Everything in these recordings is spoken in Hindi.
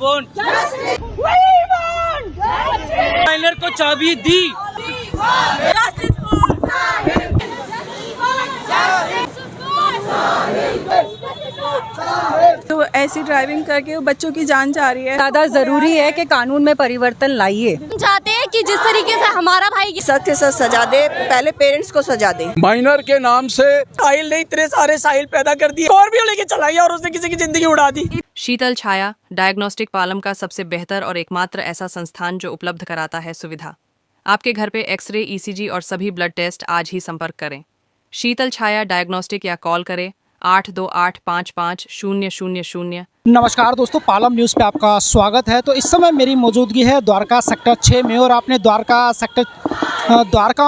want justice. We want justice. Minor को चाबी दी. Justice for Sahil. तो ऐसी ड्राइविंग करके बच्चों की जान जा रही है। ज़्यादा ज़रूरी है कि कानून में परिवर्तन लाइए। चाहते हैं कि जिस तरीके से हमारा भाई सख्त से सख्त सजा दे, पहले पेरेंट्स को सजा दे। माइनर के नाम से साहिल ने इतने सारे साहिल पैदा कर दिए और भी लेके चला गया और उसने किसी की जिंदगी उड़ा दी। शीतल छाया डायग्नोस्टिक पालम का सबसे बेहतर और एकमात्र ऐसा संस्थान जो उपलब्ध कराता है सुविधा। आपके घर पे एक्सरे, ईसीजी और सभी ब्लड टेस्ट आज ही संपर्क करें। शीतल छाया डायग्नोस्टिक या कॉल करें 82855000। नमस्कार दोस्तों, पालम न्यूज़ पे आपका स्वागत है। तो इस समय मेरी मौजूदगी है द्वारका सेक्टर 6 में और आपने द्वारका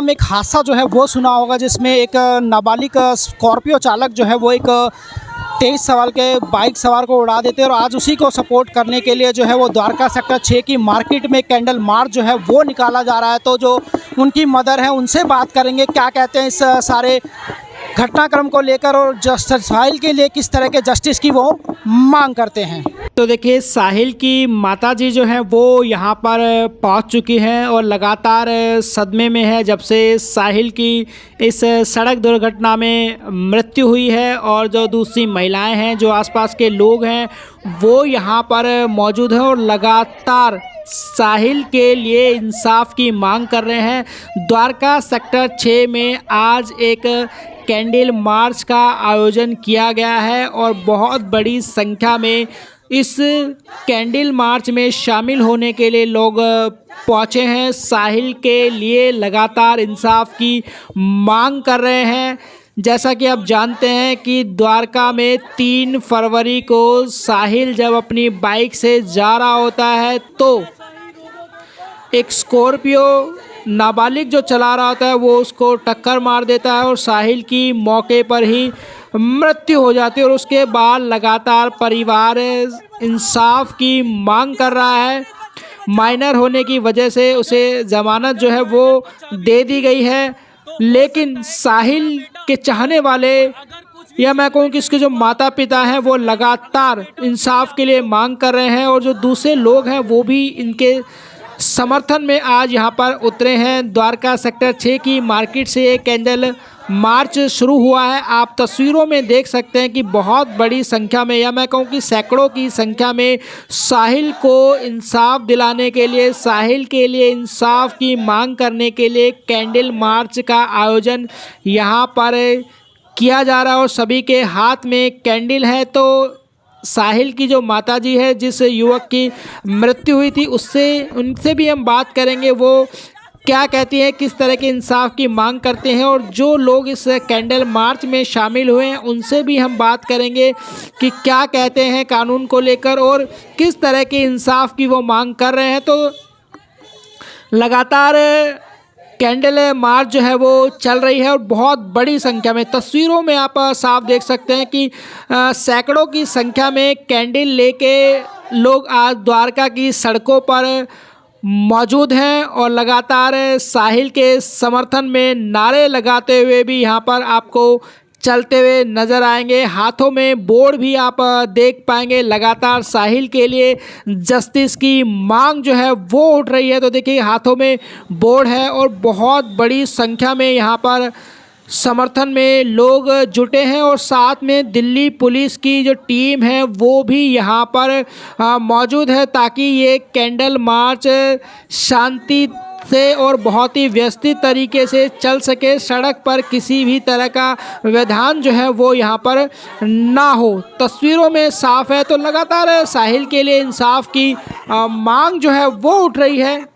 में एक हादसा जो है वो सुना होगा, जिसमें एक नाबालिग स्कॉर्पियो चालक जो है वो एक 23 साल के बाइक सवार को उड़ा देते हैं। और आज उसी को सपोर्ट करने के लिए जो है वो द्वारका सेक्टर 6 की मार्केट में कैंडल मार्च जो है वो निकाला जा रहा है। तो जो उनकी मदर है उनसे बात करेंगे, क्या कहते हैं इस सारे घटनाक्रम को लेकर और साहिल के लिए किस तरह के जस्टिस की वो मांग करते हैं। तो देखिए, साहिल की माताजी जो है वो यहाँ पर पहुँच चुकी हैं और लगातार सदमे में है जब से साहिल की इस सड़क दुर्घटना में मृत्यु हुई है। और जो दूसरी महिलाएं हैं, जो आसपास के लोग हैं, वो यहाँ पर मौजूद हैं और लगातार साहिल के लिए इंसाफ की मांग कर रहे हैं। द्वारका सेक्टर 6 में आज एक कैंडल मार्च का आयोजन किया गया है और बहुत बड़ी संख्या में इस कैंडल मार्च में शामिल होने के लिए लोग पहुंचे हैं। साहिल के लिए लगातार इंसाफ की मांग कर रहे हैं। जैसा कि आप जानते हैं कि द्वारका में 3 फरवरी को साहिल जब अपनी बाइक से जा रहा होता है तो एक स्कॉर्पियो नाबालिग जो चला रहा होता है वो उसको टक्कर मार देता है और साहिल की मौके पर ही मृत्यु हो जाती है। और उसके बाद लगातार परिवार इंसाफ की मांग कर रहा है। माइनर होने की वजह से उसे ज़मानत जो है वो दे दी गई है, लेकिन साहिल के चाहने वाले या मैं कहूँ कि इसके जो माता पिता हैं वो लगातार इंसाफ के लिए मांग कर रहे हैं। और जो दूसरे लोग हैं वो भी इनके समर्थन में आज यहाँ पर उतरे हैं। द्वारका सेक्टर 6 की मार्केट से ये कैंडल मार्च शुरू हुआ है। आप तस्वीरों में देख सकते हैं कि बहुत बड़ी संख्या में, या मैं कहूँ कि सैकड़ों की संख्या में, साहिल को इंसाफ दिलाने के लिए, साहिल के लिए इंसाफ की मांग करने के लिए कैंडल मार्च का आयोजन यहाँ पर किया जा रहा है। और सभी के हाथ में कैंडल है। तो साहिल की जो माताजी है, जिस युवक की मृत्यु हुई थी, उनसे भी हम बात करेंगे वो क्या कहती है, किस तरह के इंसाफ की मांग करते हैं। और जो लोग इस कैंडल मार्च में शामिल हुए हैं उनसे भी हम बात करेंगे कि क्या कहते हैं कानून को लेकर और किस तरह के इंसाफ की वो मांग कर रहे हैं। तो लगातार कैंडल मार्च जो है वो चल रही है और बहुत बड़ी संख्या में, तस्वीरों में आप साफ देख सकते हैं कि सैकड़ों की संख्या में कैंडल लेके लोग आज द्वारका की सड़कों पर मौजूद हैं और लगातार साहिल के समर्थन में नारे लगाते हुए भी यहाँ पर आपको चलते हुए नज़र आएंगे। हाथों में बोर्ड भी आप देख पाएंगे। लगातार साहिल के लिए जस्टिस की मांग जो है वो उठ रही है। तो देखिए, हाथों में बोर्ड है और बहुत बड़ी संख्या में यहाँ पर समर्थन में लोग जुटे हैं। और साथ में दिल्ली पुलिस की जो टीम है वो भी यहाँ पर मौजूद है, ताकि ये कैंडल मार्च शांति से और बहुत ही व्यवस्थित तरीके से चल सके। सड़क पर किसी भी तरह का व्यवधान जो है वो यहाँ पर ना हो। तस्वीरों में साफ है। तो लगातार साहिल के लिए इंसाफ की मांग जो है वो उठ रही है,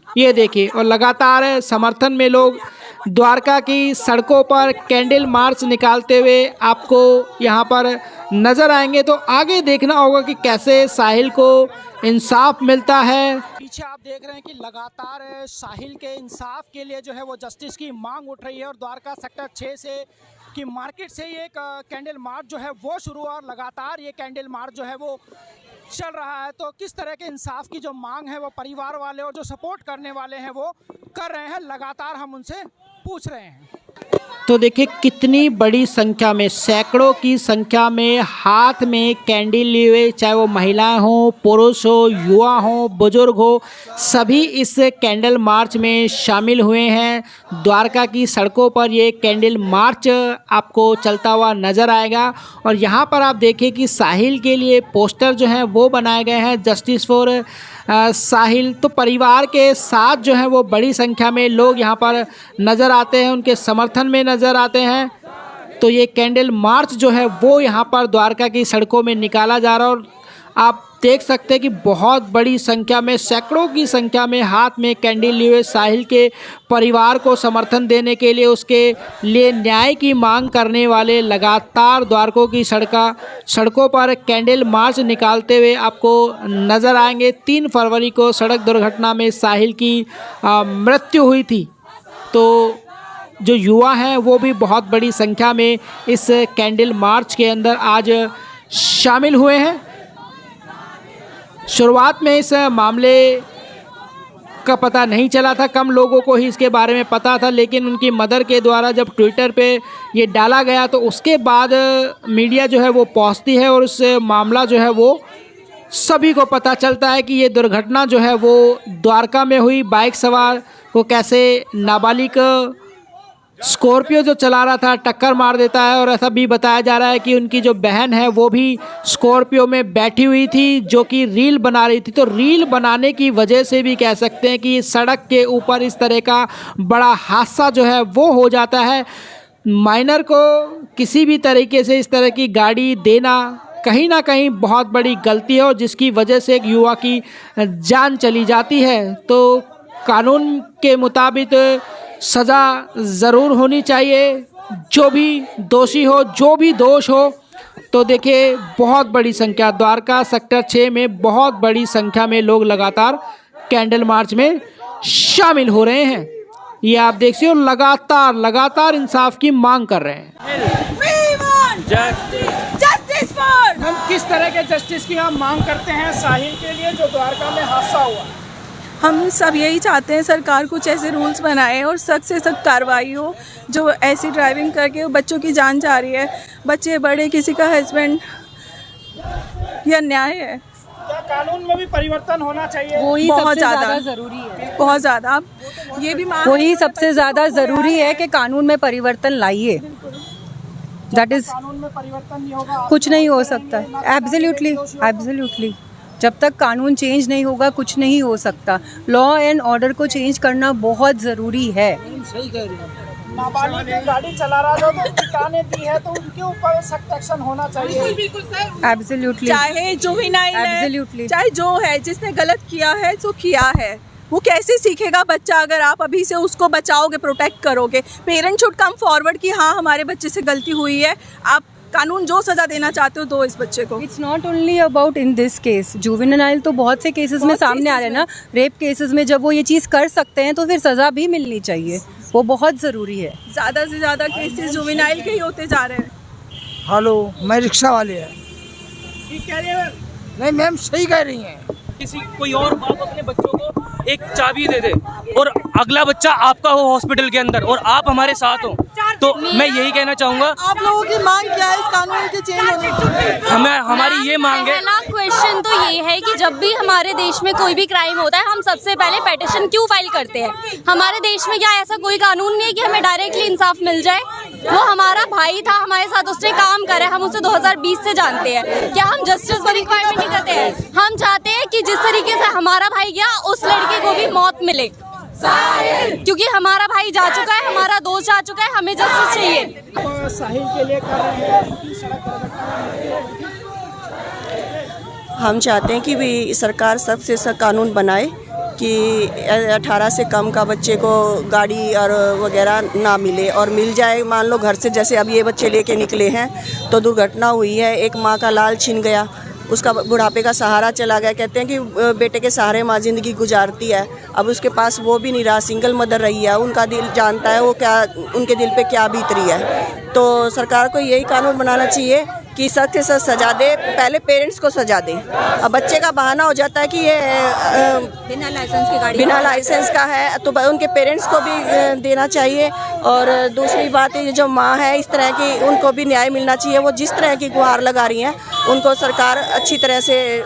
ये देखिए। और लगातार समर्थन में लोग द्वारका की सड़कों पर कैंडल मार्च निकालते हुए आपको यहाँ पर नज़र आएंगे। तो आगे देखना होगा कि कैसे साहिल को इंसाफ मिलता है। पीछे आप देख रहे हैं कि लगातार साहिल के इंसाफ के लिए जो है वो जस्टिस की मांग उठ रही है। और द्वारका सेक्टर 6 से की मार्केट से ये एक कैंडल मार्च जो है वो शुरू हुआ और लगातार ये कैंडल मार्च जो है वो चल रहा है। तो किस तरह के इंसाफ की जो मांग है वो परिवार वाले और जो सपोर्ट करने वाले हैं वो कर रहे हैं, लगातार हम उनसे पूछ रहे हैं। तो देखिए कितनी बड़ी संख्या में, सैकड़ों की संख्या में हाथ में कैंडल लिए हुए, चाहे वो महिलाएं हों, पुरुष हो, युवा हो, बुजुर्ग हो, सभी इस कैंडल मार्च में शामिल हुए हैं। द्वारका की सड़कों पर ये कैंडल मार्च आपको चलता हुआ नज़र आएगा। और यहाँ पर आप देखिए कि साहिल के लिए पोस्टर जो हैं वो बनाए गए हैं, जस्टिस फॉर साहिल। तो परिवार के साथ जो है वो बड़ी संख्या में लोग यहाँ पर नज़र आते हैं, उनके समर्थन में नज़र आते हैं। तो ये कैंडल मार्च जो है वो यहाँ पर द्वारका की सड़कों में निकाला जा रहा है। और आप देख सकते हैं कि बहुत बड़ी संख्या में, सैकड़ों की संख्या में हाथ में कैंडल लिए हुए साहिल के परिवार को समर्थन देने के लिए, उसके लिए न्याय की मांग करने वाले लगातार द्वारकों की सड़कों पर कैंडल मार्च निकालते हुए आपको नज़र आएंगे। 3 फरवरी को सड़क दुर्घटना में साहिल की मृत्यु हुई थी। तो जो युवा हैं वो भी बहुत बड़ी संख्या में इस कैंडल मार्च के अंदर आज शामिल हुए हैं। शुरुआत में इस मामले का पता नहीं चला था, कम लोगों को ही इसके बारे में पता था, लेकिन उनकी मदर के द्वारा जब ट्विटर पे ये डाला गया तो उसके बाद मीडिया जो है वो पहुंचती है और उस मामला जो है वो सभी को पता चलता है कि ये दुर्घटना जो है वो द्वारका में हुई। बाइक सवार को कैसे नाबालिग स्कॉर्पियो जो चला रहा था टक्कर मार देता है। और ऐसा भी बताया जा रहा है कि उनकी जो बहन है वो भी स्कॉर्पियो में बैठी हुई थी जो कि रील बना रही थी। तो रील बनाने की वजह से भी कह सकते हैं कि सड़क के ऊपर इस तरह का बड़ा हादसा जो है वो हो जाता है। माइनर को किसी भी तरीके से इस तरह की गाड़ी देना कहीं ना कहीं बहुत बड़ी गलती है और जिसकी वजह से एक युवा की जान चली जाती है। तो कानून के मुताबिक सज़ा ज़रूर होनी चाहिए, जो भी दोषी हो, जो भी दोष हो। तो देखिए बहुत बड़ी संख्या, द्वारका सेक्टर 6 में बहुत बड़ी संख्या में लोग लगातार कैंडल मार्च में शामिल हो रहे हैं। ये आप देखिए और लगातार इंसाफ की मांग कर रहे हैं। हम किस तरह के जस्टिस की हम मांग करते हैं साहिल के लिए जो द्वारका में हादसा हुआ? हम सब यही चाहते हैं सरकार कुछ ऐसे रूल्स बनाए और सख्त से सख्त कार्रवाई हो। जो ऐसी ड्राइविंग करके बच्चों की जान जा रही है, बच्चे बड़े, किसी का हस्बैंड, यह न्याय है। क्या कानून में भी परिवर्तन होना चाहिए? वही बहुत सबसे ज़्यादा ज़्यादा ज़रूरी है। बहुत ज़्यादा। आप ये भी वही सबसे ज़्यादा ज़रूरी है कि कानून में परिवर्तन लाइए। दैट इज़, कानून में परिवर्तन नहीं होगा कुछ नहीं हो सकता। एब्सोल्युटली जब तक कानून चेंज नहीं होगा कुछ नहीं हो सकता। लॉ एंड ऑर्डर को चेंज करना बहुत ज़रूरी है। नाबालिग गाड़ी चला रहा था तो पिताने दी है तो उनके ऊपर सख्त एक्शन होना चाहिए। एब्सोल्युटली, चाहे जुवेनाइल है, एब्सोल्युटली, चाहे जो है, जिसने गलत किया है जो किया है, वो कैसे सीखेगा बच्चा अगर आप अभी से उसको बचाओगे, प्रोटेक्ट करोगे। पेरेंट्स शुड कम फॉरवर्ड कि हाँ हमारे बच्चे से गलती हुई है, आप कानून जो सज़ा देना चाहते हो दो इस बच्चे को। It's not only about in this case, juvenile तो बहुत से केसेस में सामने आ रहे हैं ना। रेप केसेस में जब वो ये चीज़ कर सकते हैं तो फिर सज़ा भी मिलनी चाहिए, वो बहुत ज़रूरी है। ज़्यादा से ज़्यादा केसेस जुवेनाइल के ही होते जा रहे हैं। हेलो, मैं रिक्शा वाले हैं। ठीक कह रही है? नहीं मैम, सही कह रही हैं। किसी कोई और बाप अपने बच्चों को एक चाबी दे दे और अगला बच्चा आपका हो हॉस्पिटल के अंदर और आप हमारे साथ हो, तो मैं यही कहना चाहूँगा। आप लोगों की मांग क्या है इस कानून के चेंज होने की? हमारी ये मांग है। पहला क्वेश्चन तो ये है कि जब भी हमारे देश में कोई भी क्राइम होता है हम सबसे पहले पेटिशन क्यों फाइल करते हैं? हमारे देश में क्या ऐसा कोई कानून नहीं है कि हमें डायरेक्टली इंसाफ मिल जाए? वो हमारा भाई था हमारे साथ, उसने काम करा है, हम उसे 2020 से जानते हैं। क्या हम जस्टिस पर रिक्वायरमेंट नहीं करते हैं? हम चाहते हैं कि जिस तरीके से हमारा भाई गया उस लड़के को भी मौत मिले, क्योंकि हमारा भाई जा चुका है, हमारा दोस्त जा चुका है, हमें जस्टिस चाहिए। साहिल के लिए कर रहे हैं उनकी सड़क दुर्घटना। हम चाहते हैं कि भी सरकार सख्त से सख्त कानून बनाए कि 18 से कम का बच्चे को गाड़ी और वगैरह ना मिले, और मिल जाए मान लो घर से, जैसे अब ये बच्चे लेके निकले हैं तो दुर्घटना हुई है, एक माँ का लाल छिन गया, उसका बुढ़ापे का सहारा चला गया। कहते हैं कि बेटे के सहारे माँ ज़िंदगी गुजारती है, अब उसके पास वो भी नहीं रहा, सिंगल मदर रही है, उनका दिल जानता है वो क्या, उनके दिल पे क्या बीत रही है। तो सरकार को यही कानून बनाना चाहिए कि सख्त से सख्त सजा दे, पहले पेरेंट्स को सजा दे। अब बच्चे का बहाना हो जाता है कि ये बिना लाइसेंस की गाड़ी, बिना लाइसेंस का है, तो उनके पेरेंट्स को भी देना चाहिए। और दूसरी बात ये जो माँ है इस तरह की, उनको भी न्याय मिलना चाहिए। वो जिस तरह की गुहार लगा रही हैं उनको सरकार अच्छी तरह से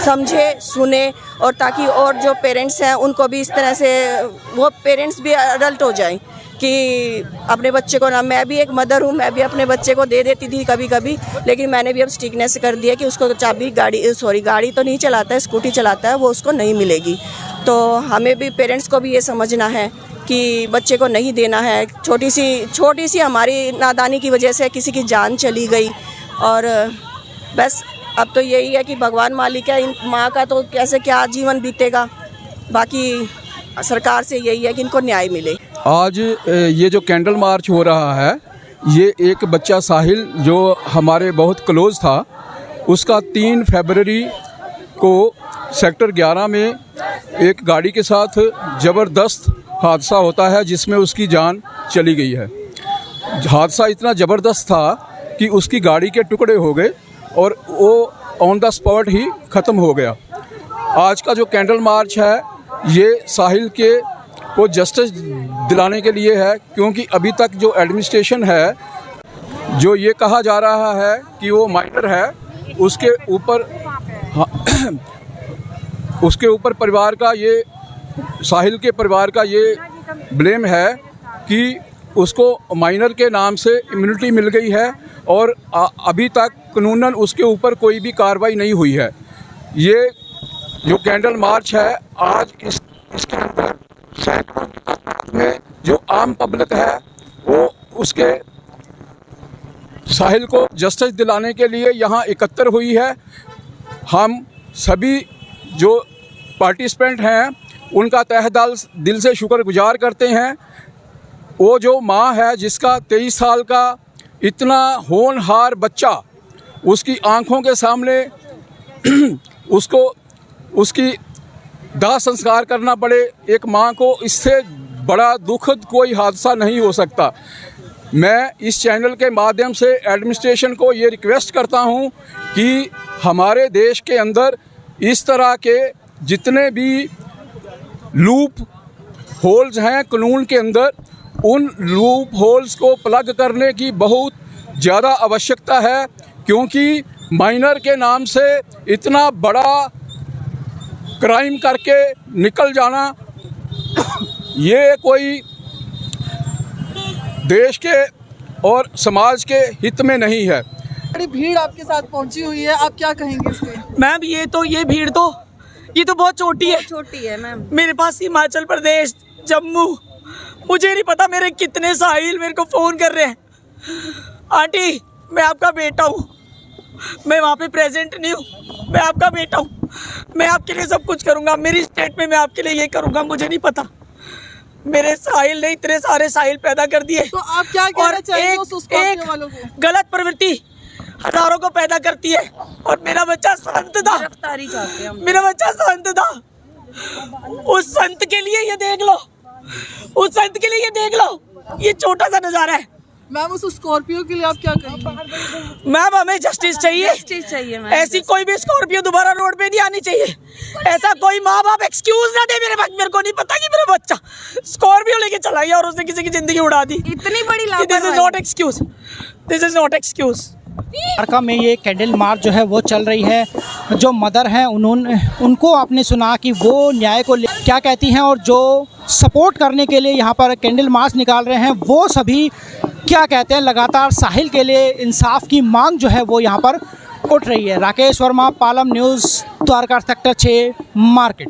समझे, सुने, और ताकि और जो पेरेंट्स हैं उनको भी इस तरह से, वो पेरेंट्स भी अडल्ट हो जाएं कि अपने बच्चे को ना, मैं भी एक मदर हूँ, मैं भी अपने बच्चे को दे देती थी कभी कभी, लेकिन मैंने भी अब स्ट्रिक्टनेस कर दिया कि उसको चाबी गाड़ी तो नहीं चलाता है, स्कूटी चलाता है, वो उसको नहीं मिलेगी। तो हमें भी पेरेंट्स को भी ये समझना है कि बच्चे को नहीं देना है। छोटी सी हमारी नादानी की वजह से किसी की जान चली गई, और बस अब तो यही है कि भगवान मालिक है, इन माँ का तो कैसे क्या जीवन बीतेगा। बाकी सरकार से यही है कि इनको न्याय मिले। आज ये जो कैंडल मार्च हो रहा है, ये एक बच्चा साहिल जो हमारे बहुत क्लोज था, उसका 3 फरवरी को सेक्टर 11 में एक गाड़ी के साथ ज़बरदस्त हादसा होता है जिसमें उसकी जान चली गई है। हादसा इतना ज़बरदस्त था कि उसकी गाड़ी के टुकड़े हो गए और वो ऑन द स्पॉट ही ख़त्म हो गया। आज का जो कैंडल मार्च है ये साहिल को जस्टिस दिलाने के लिए है, क्योंकि अभी तक जो एडमिनिस्ट्रेशन है, जो ये कहा जा रहा है कि वो माइनर है, उसके ऊपर परिवार का, ये साहिल के परिवार का ये ब्लेम है कि उसको माइनर के नाम से इम्यूनिटी मिल गई है और अभी तक कानूनन उसके ऊपर कोई भी कार्रवाई नहीं हुई है। ये जो कैंडल मार्च है आज इसके अंदर सैकड़ों में जो आम पब्लिक है वो उसके साहिल को जस्टिस दिलाने के लिए यहाँ एकत्र हुई है। हम सभी जो पार्टिसिपेंट हैं उनका तहे दिल से शुक्रगुजार करते हैं। वो जो माँ है जिसका 23 साल का इतना होनहार बच्चा, उसकी आंखों के सामने उसकी दाह संस्कार करना पड़े, एक माँ को, इससे बड़ा दुखद कोई हादसा नहीं हो सकता। मैं इस चैनल के माध्यम से एडमिनिस्ट्रेशन को ये रिक्वेस्ट करता हूँ कि हमारे देश के अंदर इस तरह के जितने भी लूप होल्स हैं कानून के अंदर, उन लूप होल्स को प्लग करने की बहुत ज़्यादा आवश्यकता है, क्योंकि माइनर के नाम से इतना बड़ा क्राइम करके निकल जाना ये कोई देश के और समाज के हित में नहीं है। बड़ी भीड़ आपके साथ पहुंची हुई है, आप क्या कहेंगे इस पे? मैम ये भीड़ तो बहुत छोटी है मैम। मेरे पास हिमाचल प्रदेश, जम्मू, मुझे नहीं पता मेरे कितने साहिल मेरे को फ़ोन कर रहे हैं। आंटी मैं आपका बेटा हूँ, मैं वहाँ पे प्रेजेंट नहीं हूँ, मैं आपका बेटा हूँ, मैं आपके लिए सब कुछ करूँगा, मेरी स्टेट में मैं आपके लिए ये करूँगा। मुझे नहीं पता, मेरे साहिल ने इतने सारे साहिल पैदा कर दिए। तो आप क्या कहना चाहेंगे उस स्कॉर्पियो वालों को? गलत प्रवृत्ति हजारों को पैदा करती है और मेरा बच्चा संत था, गिरफ्तारी चाहते हैं हम। मेरा बच्चा संत था। उस संत के लिए ये देख लो, उस संत के लिए ये देख लो, ये छोटा सा नजारा है। मैम उस स्कॉर्पियो के लिए आप क्या कहेंगे? मैम हमें जस्टिस चाहिए मैम। ऐसी कोई भी स्कॉर्पियो दोबारा रोड पे नहीं आनी चाहिए। ऐसा कोई माँ बाप एक्सक्यूज ना दे मेरे को नहीं पता कि मेरा बच्चा स्कॉर्पियो लेके चला गया और उसने किसी की जिंदगी उड़ा दी। इतनी बड़ी this is not excuse, this is not excuse. Dwarka में ये कैंडल मार्च जो है वो चल रही है। जो मदर हैं उनको आपने सुना कि वो न्याय को क्या कहती हैं, और जो सपोर्ट करने के लिए यहाँ पर कैंडल मार्च निकाल रहे हैं वो सभी क्या कहते हैं। लगातार साहिल के लिए इंसाफ की मांग जो है वो यहाँ पर उठ रही है। Rakesh Verma, Palam news, Dwarka sector 6 market.